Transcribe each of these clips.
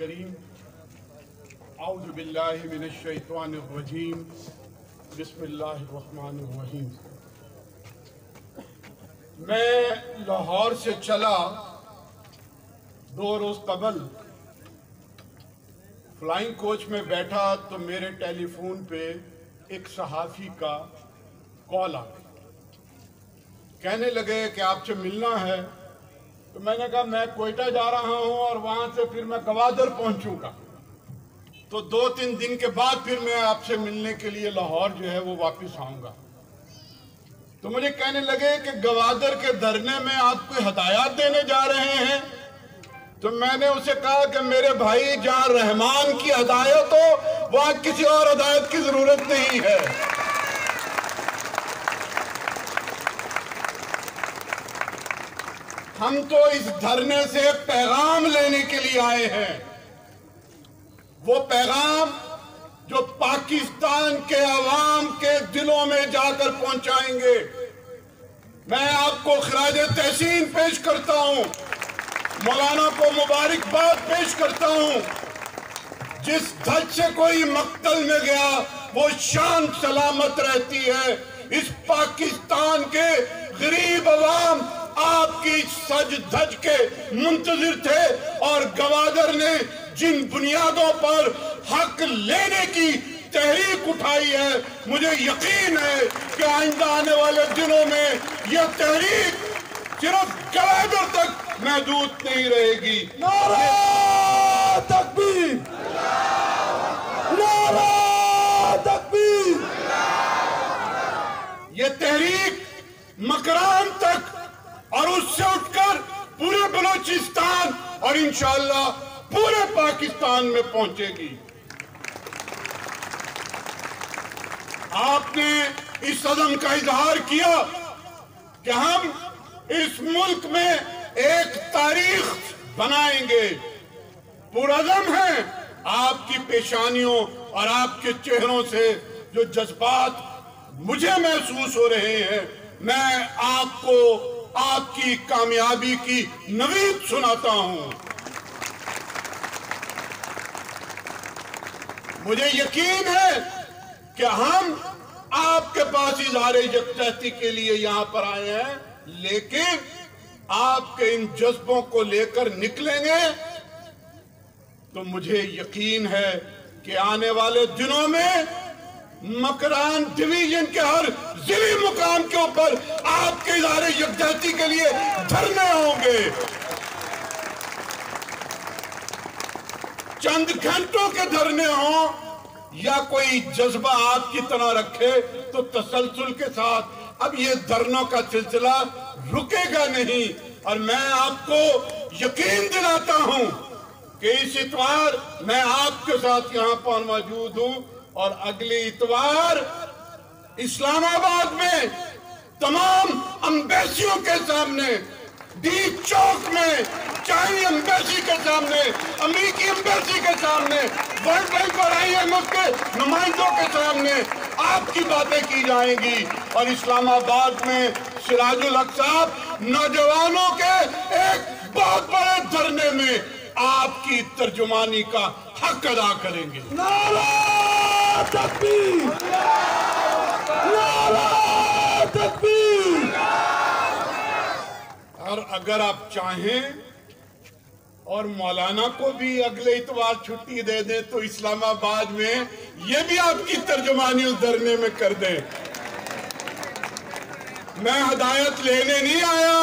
करीम औज़ु बिल्लाहि मिनश शैतानिर रजीम बिस्मिल्लाहिर रहमानिर रहीम। मैं लाहौर से चला 2 रोज़ कबल फ्लाइंग कोच में बैठा तो मेरे टेलीफोन पे एक सहाफ़ी का कॉल आ गई। कहने लगे कि आपसे मिलना है। तो मैंने कहा मैं कोयटा जा रहा हूं और वहां से फिर मैं गवादर पहुंचूंगा, तो 2-3 दिन के बाद फिर मैं आपसे मिलने के लिए लाहौर जो है वो वापस आऊंगा। तो मुझे कहने लगे कि गवादर के धरने में आप कोई हदायत देने जा रहे हैं। तो मैंने उसे कहा कि मेरे भाई जहां रहमान की हदायत हो वहां किसी और हदायत की जरूरत नहीं है। हम तो इस धरने से पैगाम लेने के लिए आए हैं, वो पैगाम जो पाकिस्तान के अवाम के दिलों में जाकर पहुंचाएंगे। मैं आपको खराज तहसीन पेश करता हूं, मौलाना को मुबारकबाद पेश करता हूं। जिस धज से कोई मक्तल में गया वो शान सलामत रहती है। इस पाकिस्तान के गरीब अवाम आपकी सज धज के मुंतजिर थे और गवादर ने जिन बुनियादों पर हक लेने की तहरीक उठाई है, मुझे यकीन है कि आइंदा आने वाले दिनों में यह तहरीक सिर्फ गवादर तक महदूद नहीं रहेगी। नारा तकबीर, नारा तकबीर। यह तहरीक मकरान तक और उससे उठकर पूरे बलूचिस्तान और इंशाअल्लाह पूरे पाकिस्तान में पहुंचेगी। आपने इस अज़म का इजहार किया कि हम इस मुल्क में एक तारीख बनाएंगे। पुरअज़म है। आपकी पेशानियों और आपके चेहरों से जो जज्बात मुझे महसूस हो रहे हैं, मैं आपको आपकी कामयाबी की नवीद सुनाता हूं। मुझे यकीन है कि हम आपके पास इज़हार यकजहती के लिए यहां पर आए हैं, लेकिन आपके इन जज्बों को लेकर निकलेंगे तो मुझे यकीन है कि आने वाले दिनों में मकरान डिवीजन के हर जिले मुकाम के ऊपर आपके इज़हार यकजहती के लिए धरने होंगे। चंद घंटों के धरने हों या कोई जज्बा आपकी तरह रखे तो तसलसल के साथ अब ये धरनों का सिलसिला रुकेगा नहीं। और मैं आपको यकीन दिलाता हूं कि इस इतवार मैं आपके साथ यहां पर मौजूद हूं और अगले इतवार इस्लामाबाद में तमाम एम्बेसियों के सामने, डी चौक में चाइनीज एम्बेसी के सामने, अमेरिकी एम्बेसी के सामने, वर्ल्ड बैंक और IMF के नुमाइंदों के सामने आपकी बातें की जाएंगी। और इस्लामाबाद में सिराजुल हक साहब नौजवानों के एक बहुत बड़े धरने में आपकी तर्जुमानी का हक अदा करेंगे। नारा तकबीर, नारा तकबीर। और अगर आप चाहें और मौलाना को भी अगले इतवार छुट्टी दे दें तो इस्लामाबाद में ये भी आपकी तर्जुमानी उस धरने में कर दें। मैं हदायत लेने नहीं आया,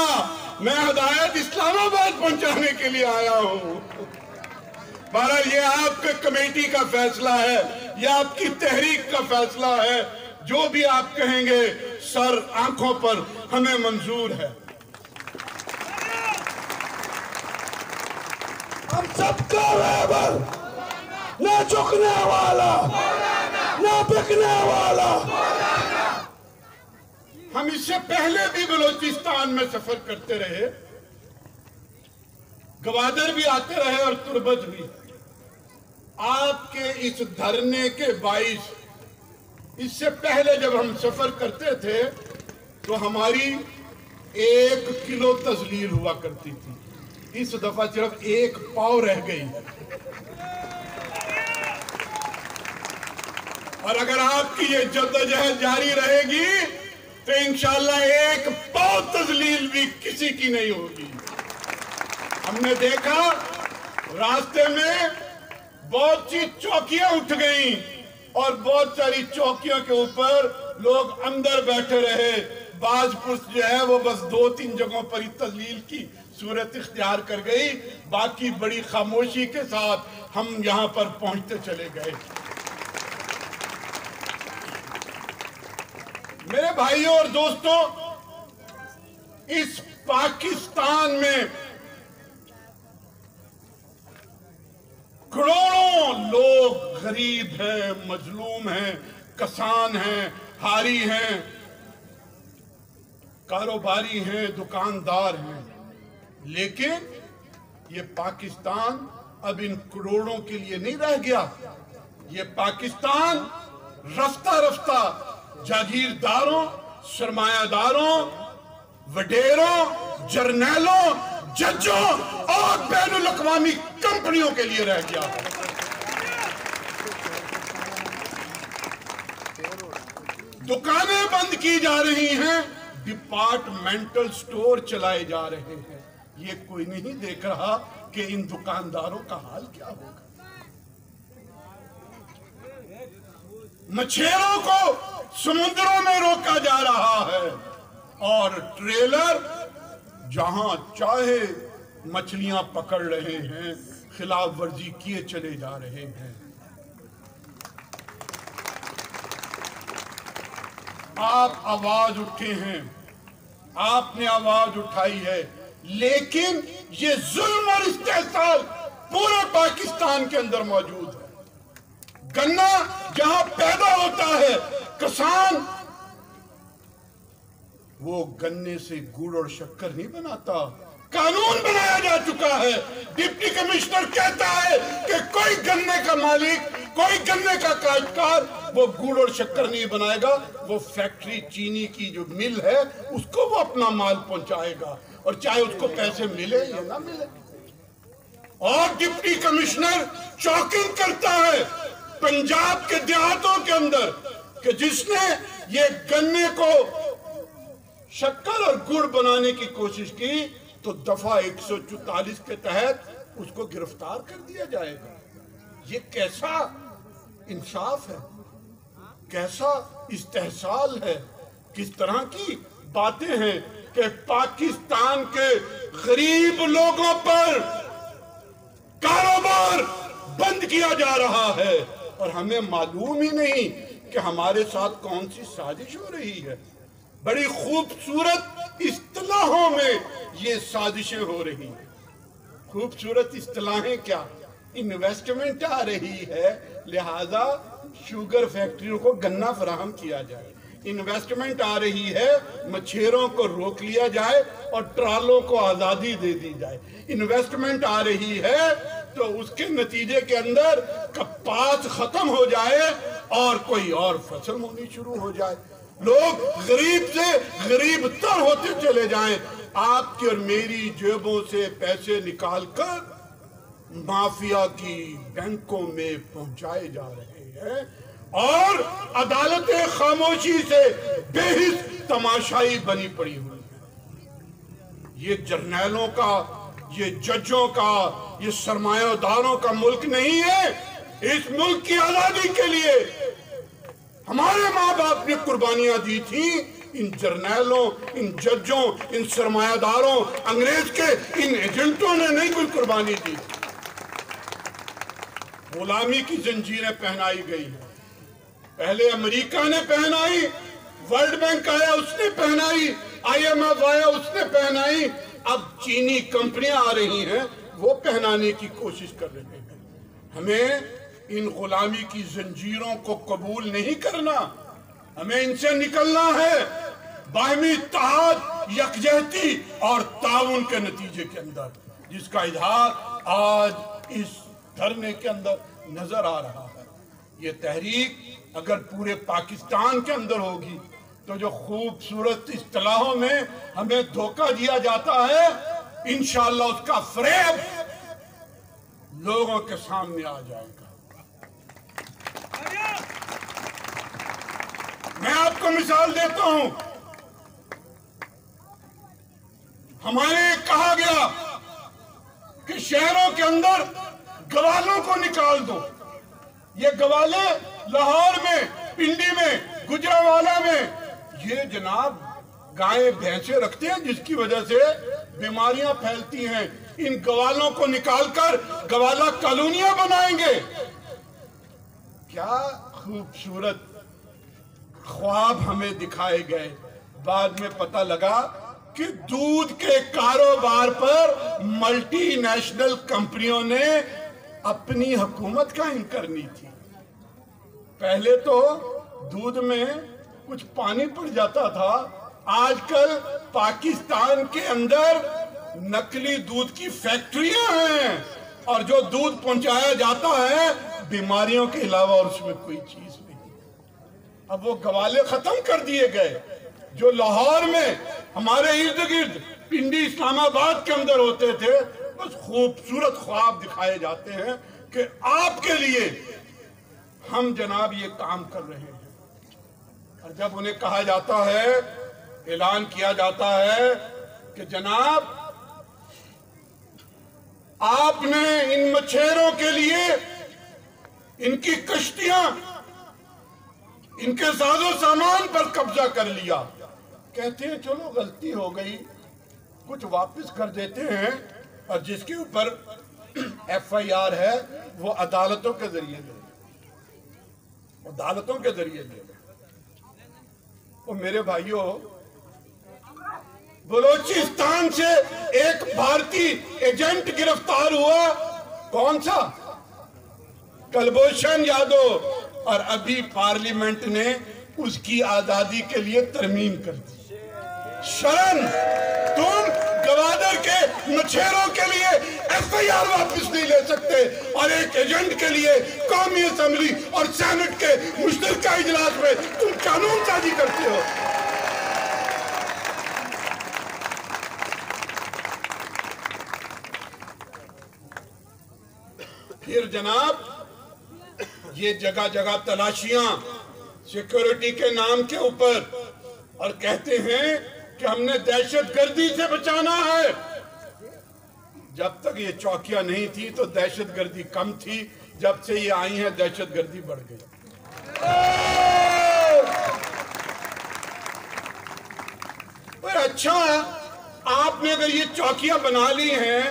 मैं हदायत इस्लामाबाद पहुंचाने के लिए आया हूं। बहरहाल ये आपके कमेटी का फैसला है, यह आपकी तहरीक का फैसला है। जो भी आप कहेंगे सर आंखों पर हमें मंजूर है। हम सबका रहबर, न झुकने वाला, न बिकने वाला। हम इससे पहले भी बलूचिस्तान में सफर करते रहे, गवादर भी आते रहे और तुर्बत भी। आपके इस धरने के बाइस इससे पहले जब हम सफर करते थे तो हमारी 1 किलो तजलील हुआ करती थी। इस दफा सिर्फ एक पाव रह गई। और अगर आपकी ये जद्दोजहद जारी रहेगी तो इंशाअल्लाह एक पाव तजलील भी किसी की नहीं होगी। हमने देखा रास्ते में बहुत सी चौकियां उठ गईं और बहुत सारी चौकियों के ऊपर लोग अंदर बैठे रहे। बाज पुरुष जो है वो बस 2-3 जगहों पर ही तजलील की सूरत इख्तियार कर गई, बाकी बड़ी खामोशी के साथ हम यहां पर पहुंचते चले गए। मेरे भाइयों और दोस्तों, इस पाकिस्तान में करोड़ों लोग गरीब हैं, मजलूम हैं, किसान हैं, हारी हैं, कारोबारी हैं, दुकानदार हैं, लेकिन ये पाकिस्तान अब इन करोड़ों के लिए नहीं रह गया। ये पाकिस्तान रफ्ता रफ्ता जागीरदारों, सरमायादारों, वडेरों, जर्नैलों, जजों और बैनुल अक़वामी कंपनियों के लिए रह गया। दुकानें बंद की जा रही हैं, डिपार्टमेंटल स्टोर चलाए जा रहे हैं। ये कोई नहीं देख रहा कि इन दुकानदारों का हाल क्या होगा। मछेरों को समुद्रों में रोका जा रहा है और ट्रेलर जहां चाहे मछलियां पकड़ रहे हैं, खिलाफ वर्जी किए चले जा रहे हैं। आप आवाज उठे हैं, आपने आवाज उठाई है, लेकिन ये जुल्म और इस्तेहसाल पूरे पाकिस्तान के अंदर मौजूद है। गन्ना जहां पैदा होता है, किसान वो गन्ने से गुड़ और शक्कर नहीं बनाता। कानून बनाया जा चुका है। डिप्टी कमिश्नर कहता है कि कोई गन्ने का मालिक, कोई गन्ने का काश्तकार वो गुड़ और शक्कर नहीं बनाएगा। वो फैक्ट्री, चीनी की जो मिल है, उसको वो अपना माल पहुंचाएगा, और चाहे उसको पैसे मिले या ना मिले। और डिप्टी कमिश्नर चौकिंग करता है पंजाब के देहातों के अंदर कि जिसने ये गन्ने को शक्कर और गुड़ बनाने की कोशिश की तो दफा 144 के तहत उसको गिरफ्तार कर दिया जाएगा। ये कैसा इंसाफ है, कैसा इस्तेहसाल है, किस तरह की बातें हैं कि पाकिस्तान के गरीब लोगों पर कारोबार बंद किया जा रहा है और हमें मालूम ही नहीं कि हमारे साथ कौन सी साजिश हो रही है। बड़ी खूबसूरत इस्तिलाहों में ये साजिशें हो रही हैं। खूबसूरत इस्तिलाहें क्या, इन्वेस्टमेंट आ रही है, लिहाजा शुगर फैक्ट्रियों को गन्ना फराहम किया जाए। इन्वेस्टमेंट आ रही है, मछेरों को रोक लिया जाए और ट्रालों को आजादी दे दी जाए। इन्वेस्टमेंट आ रही है तो उसके नतीजे के अंदर कपास खत्म हो जाए और कोई और फसल होनी शुरू हो जाए। लोग गरीब से गरीब तर होते चले जाएं। आपकी और मेरी जेबों से पैसे निकालकर माफिया की बैंकों में पहुंचाए जा रहे हैं और अदालतें खामोशी से बेहिस तमाशाई बनी पड़ी हुई है। ये जर्नैलों का, ये जजों का, ये सरमायादारों का मुल्क नहीं है। इस मुल्क की आजादी के लिए हमारे माँ बाप ने कुर्बानियां दी थी। इन जर्नैलों, इन जजों, इन सरमायादारों, अंग्रेज के इन एजेंटों ने नहीं कोई कुर्बानी दी। गुलामी की जंजीरें पहनाई गई है। पहले अमेरिका ने पहनाई, वर्ल्ड बैंक आया उसने पहनाई, IMF आया उसने पहनाई, अब चीनी कंपनियां आ रही हैं वो पहनाने की कोशिश कर रहे हैं। हमें इन गुलामी की जंजीरों को कबूल नहीं करना, हमें इनसे निकलना है बाहमी इत्तेहाद, यकजहती और ताउन के नतीजे के अंदर, जिसका इजहार आज इस धरने के अंदर नजर आ रहा है। ये तहरीक अगर पूरे पाकिस्तान के अंदर होगी तो जो खूबसूरत इस्तिलाहों में हमें धोखा दिया जाता है इंशाअल्लाह उसका फरेब लोगों के सामने आ जाएगा। मैं आपको मिसाल देता हूं, हमारे कहा गया कि शहरों के अंदर गवालों को निकाल दो। ये गवाले लाहौर में, पिंडी में, गुजरांवाला में ये जनाब गायें भैंसे रखते हैं, जिसकी वजह से बीमारियां फैलती हैं। इन गवालों को निकालकर गवाला कॉलोनियां बनाएंगे। क्या खूबसूरत ख्वाब हमें दिखाए गए। बाद में पता लगा कि दूध के कारोबार पर मल्टीनेशनल कंपनियों ने अपनी हुकूमत कायम करनी थी। पहले तो दूध में कुछ पानी पड़ जाता था, आजकल पाकिस्तान के अंदर नकली दूध की फैक्ट्रियां हैं और जो दूध पहुंचाया जाता है बीमारियों के अलावा और उसमें कोई चीज नहीं। अब वो गवाले खत्म कर दिए गए जो लाहौर में हमारे इर्द गिर्द पिंडी इस्लामाबाद के अंदर होते थे। बस खूबसूरत ख्वाब दिखाए जाते हैं कि आपके लिए हम जनाब ये काम कर रहे हैं। और जब उन्हें कहा जाता है, ऐलान किया जाता है कि जनाब आपने इन मछेरों के लिए इनकी कश्तियां, इनके साजो सामान पर कब्जा कर लिया, कहते हैं चलो गलती हो गई, कुछ वापस कर देते हैं और जिसके ऊपर FIR है वो अदालतों के जरिए ले, अदालतों के जरिए ले। और मेरे भाइयों, बलोचिस्तान से एक भारतीय एजेंट गिरफ्तार हुआ। कौन सा? कुलभूषण यादव। और अभी पार्लियामेंट ने उसकी आजादी के लिए तरमीम कर दी। शरण, तुम गवादर के मछेरों के लिए FIR वापस नहीं ले सकते और एक एजेंट के लिए कौमी असेंबली और सेनेट के मुश्तरका इजलास में तुम कानून साजी करते हो। फिर जनाब ये जगह जगह तलाशियां सिक्योरिटी के नाम के ऊपर, और कहते हैं कि हमने दहशतगर्दी से बचाना है। जब तक ये चौकियां नहीं थी तो दहशतगर्दी कम थी, जब से ये आई हैं दहशतगर्दी बढ़ गई। पर अच्छा, आपने अगर ये चौकियां बना ली हैं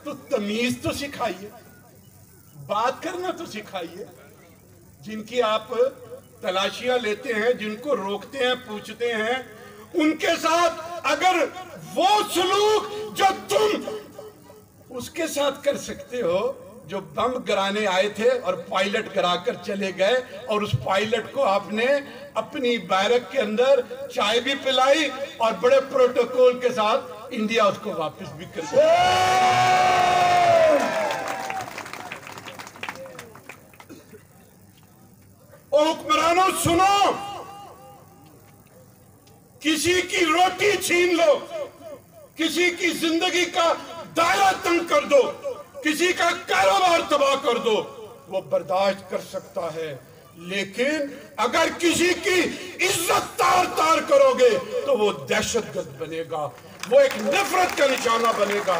तो तमीज तो सिखाइए, बात करना तो सिखाइए। जिनकी आप तलाशियां लेते हैं, जिनको रोकते हैं, पूछते हैं, उनके साथ अगर वो सलूक जो तुम उसके साथ कर सकते हो, जो बम गिराने आए थे और पायलट गिराकर चले गए और उस पायलट को आपने अपनी बैरक के अंदर चाय भी पिलाई और बड़े प्रोटोकॉल के साथ इंडिया उसको वापस भी कर दिया। ओ हुक्मरानों सुनो, किसी की रोटी छीन लो, किसी की जिंदगी का दायरा तंग कर दो, किसी का कारोबार तबाह कर दो, वो बर्दाश्त कर सकता है। लेकिन अगर किसी की इज्जत तार तार करोगे तो वो दहशतगर्द बनेगा, वो एक नफरत का निशाना बनेगा।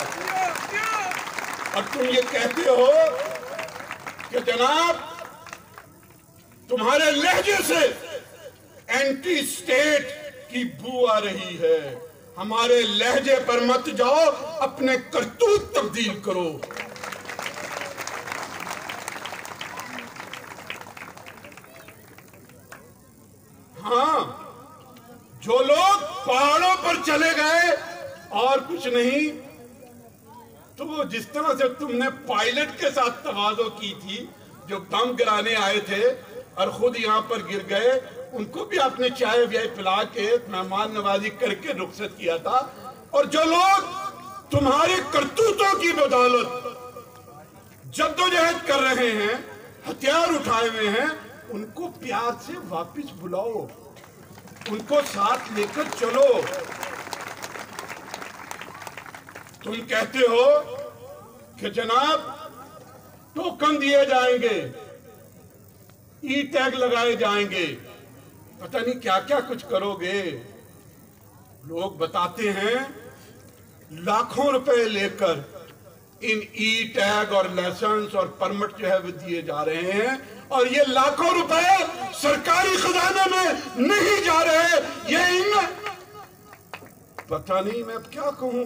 और तुम ये कहते हो कि जनाब तुम्हारे लहजे से एंटी स्टेट की बू आ रही है। हमारे लहजे पर मत जाओ, अपने करतूत तब्दील करो। हाँ, जो लोग पहाड़ों पर चले गए और कुछ नहीं, तो वो जिस तरह से तुमने पायलट के साथ तवाज़ो की थी, जो बम गिराने आए थे और खुद यहाँ पर गिर गए, उनको भी आपने चाय व्याय पिला के मेहमान नवाजी करके रुखसत किया था। और जो लोग तुम्हारे करतूतों की बदौलत जद्दोजहद कर रहे हैं, हथियार उठाए हुए हैं, उनको प्यार से वापस बुलाओ, उनको साथ लेकर चलो। तुम कहते हो कि जनाब टोकन दिए जाएंगे, ई टैग लगाए जाएंगे, पता नहीं क्या क्या कुछ करोगे। लोग बताते हैं लाखों रुपए लेकर इन ई टैग और लाइसेंस और परमिट जो है वो दिए जा रहे हैं, और ये लाखों रुपए सरकारी खजाने में नहीं जा रहे। ये इन पता नहीं मैं अब क्या कहूं,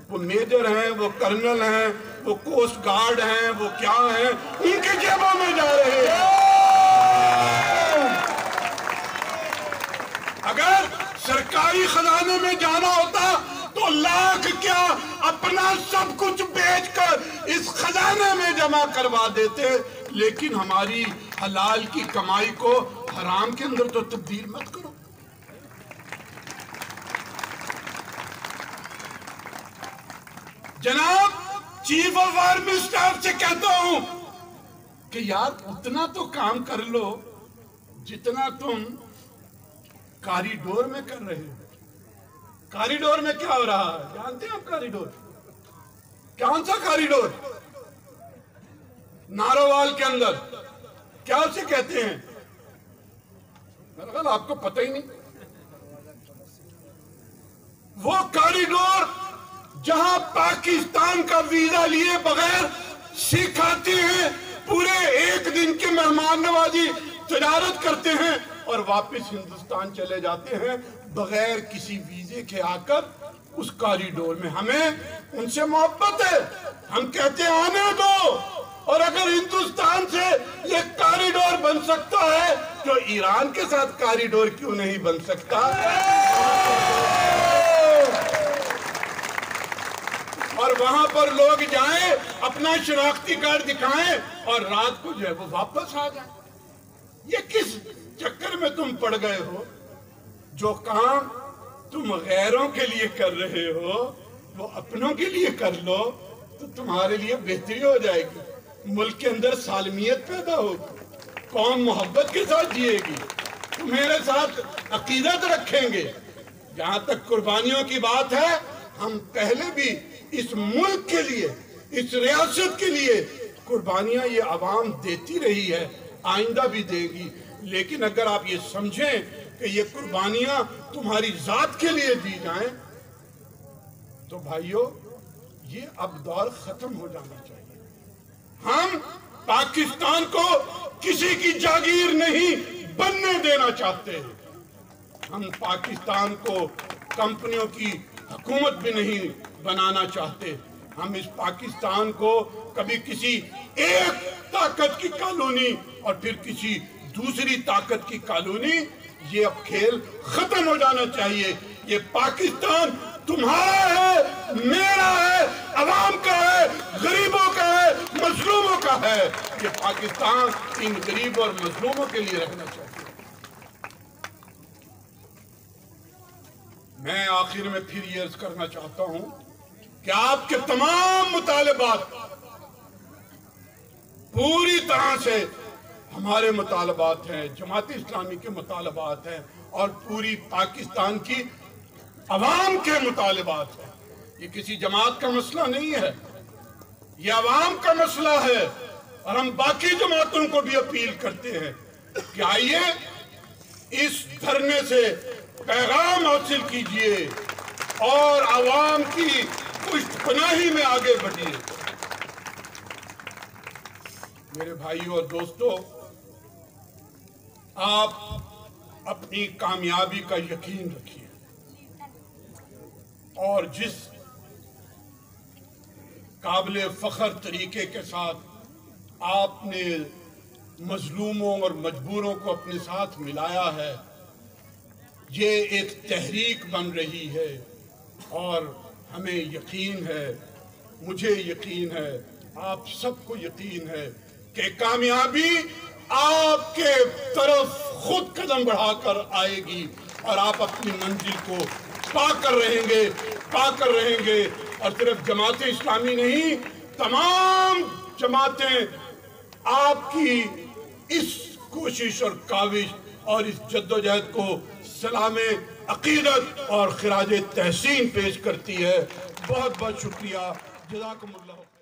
वो मेजर हैं, वो कर्नल हैं, वो कोस्ट गार्ड हैं, वो क्या हैं, उनके जेबों में जा रहे हैं। अगर सरकारी खजाने में जाना होता तो लाख क्या अपना सब कुछ बेचकर इस खजाने में जमा करवा देते, लेकिन हमारी हलाल की कमाई को हराम के अंदर तो तब्दील मत करो। जनाब चीफ ऑफ आर्मी स्टाफ से कहता हूं कि यार उतना तो काम कर लो जितना तुम कॉरिडोर में कर रहे हो। कॉरिडोर में क्या हो रहा है जानते हैं आप? कॉरिडोर कौन सा कॉरिडोर? नारोवाल के अंदर क्या उसे कहते हैं? मेरा ख्याल आपको पता ही नहीं। वो कॉरिडोर जहां पाकिस्तान का वीजा लिए बगैर सिख आते हैं, पूरे एक दिन की मेहमान नवाजी तिजारत करते हैं और वापस हिंदुस्तान चले जाते हैं बगैर किसी वीजे के आकर उस कॉरिडोर में। हमें उनसे मोहब्बत है, हम कहते हैं आने दो। और अगर हिंदुस्तान से ये कॉरिडोर बन सकता है तो ईरान के साथ कॉरिडोर क्यों नहीं बन सकता? और वहां पर लोग जाएं, अपना शनाख्ती कार्ड दिखाएं और रात को जो है वो वापस आ जाए। ये किस चक्कर में तुम पड़ गए हो? जो काम तुम गैरों के लिए कर रहे हो वो अपनों के लिए कर लो तो तुम्हारे लिए बेहतरी हो जाएगी। मुल्क के अंदर सालमियत पैदा होगी, कौम मोहब्बत के साथ जिएगी, तुम्हारे साथ अकीदत रखेंगे। जहां तक कुर्बानियों की बात है, हम पहले भी इस मुल्क के लिए, इस रियासत के लिए कुर्बानियां ये आवाम देती रही है, आइंदा भी देगी। लेकिन अगर आप ये समझें कि ये कुर्बानियां तुम्हारी जात के लिए दी जाएं तो भाइयों ये अब दौर खत्म हो जाना चाहिए। हम पाकिस्तान को किसी की जागीर नहीं बनने देना चाहते। हम पाकिस्तान को कंपनियों की हुकूमत भी नहीं बनाना चाहते। हम इस पाकिस्तान को कभी किसी एक ताकत की कॉलोनी और फिर किसी दूसरी ताकत की कॉलोनी, ये अब खेल खत्म हो जाना चाहिए। ये पाकिस्तान तुम्हारा है, मेरा है, अवाम का है, गरीबों का है, मजलूमों का है। ये पाकिस्तान इन गरीब और मजलूमों के लिए रखना चाहिए। मैं आखिर में फिर ये अर्ज करना चाहता हूं कि आपके तमाम मुतालबात पूरी तरह से हमारे मुतालबात हैं, जमात इस्लामी के मुतालबात हैं और पूरी पाकिस्तान की अवाम के मुतालबात हैं। ये किसी जमात का मसला नहीं है, ये अवाम का मसला है। और हम बाकी जमातों को भी अपील करते हैं कि आइए इस धरने से पैगाम हासिल कीजिए और अवाम की पुष्टपनाही में आगे बढ़िए। मेरे भाइयों और दोस्तों, आप अपनी कामयाबी का यकीन रखिए और जिस काबिल फख्र तरीके के साथ आपने मजलूमों और मजबूरों को अपने साथ मिलाया है, ये एक तहरीक बन रही है। और हमें यकीन है, मुझे यकीन है, आप सबको यकीन है कि कामयाबी आपके तरफ खुद कदम बढ़ाकर आएगी और आप अपनी मंजिल को पाकर रहेंगे। और सिर्फ जमात इस्लामी नहीं, तमाम जमातें आपकी इस कोशिश और काविश और इस जद्दोजहद को सलाम अकीदत और खिराज तहसीन पेश करती है। بہت بہت شکریہ، جزاکم اللہ۔